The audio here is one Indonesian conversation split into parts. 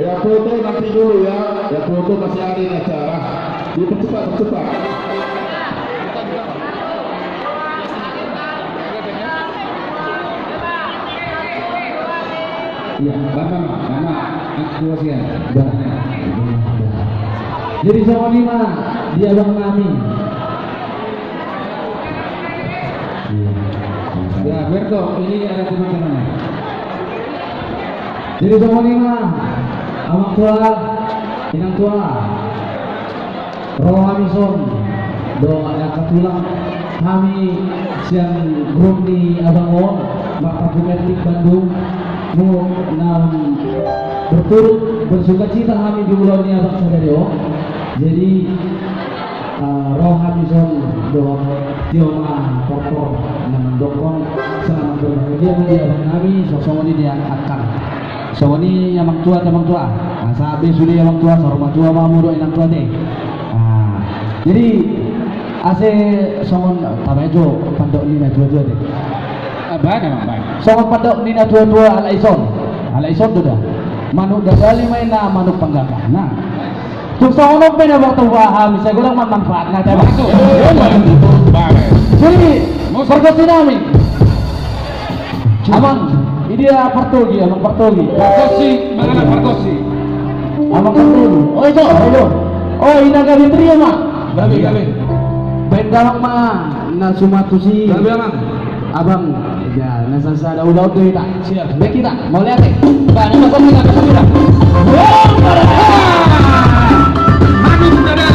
Ya foto nanti dulu ya, ya foto masih ada di acara. Dipercepat, percepat. Iya, Bapak, aktuasian, barangnya. Jadi sama lima, dia Bang Nami. Ya, Berto, ini ada teman-temannya. Jadi sama lima. Abang tua, inang tua, Rohamison, doa ada katulang kami siang grup di Abang On, Maka Bumetik Bandung, mau berturut bersuka cita kami di bulan ini Abang Sadario. Jadi Rohamison, doa Tioma Portor, dokong selamat berbahagia bagi Abang kami, sosok ini diangkatkan. So ini yang tua, nah, sabi sudah yang tua, saruma tua mamudo inang tua deh. Nah, jadi ase songon tamejo pandok ni na tua deh. Baik emang baik. Songon pandok ni na tua alaison tu dah. Manuk dadali main na manuk panggaka. Nah, tuk songon apa na waktu waham, saya gulang manfaat na tayo. Jadi, pergosi nami. Abang. Ini dia Partogi, Abang Partogi. Partogi, mana Partogi? Abang Partogi. Oh itu, ayo. Oh ini gabi trio mak. Gabi. Baik dalam mah, nasumatusi. Gabi abang. Abang, ya nasasa ada udah tak. Siap. Baik kita, mau lihat deh. Bah, nama kau kita. Oh, Manu dari.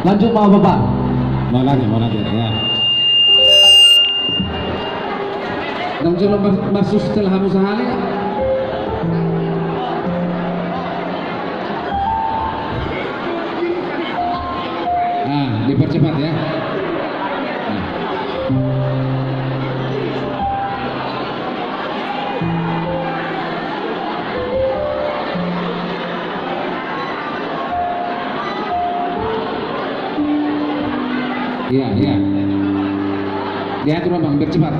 Lanjut mau Bapak? Mau lagi ya. Nang coba masuk setelah kamu sehari. Nah, dipercepat ya. Iya. Diatur Bang, bercepat.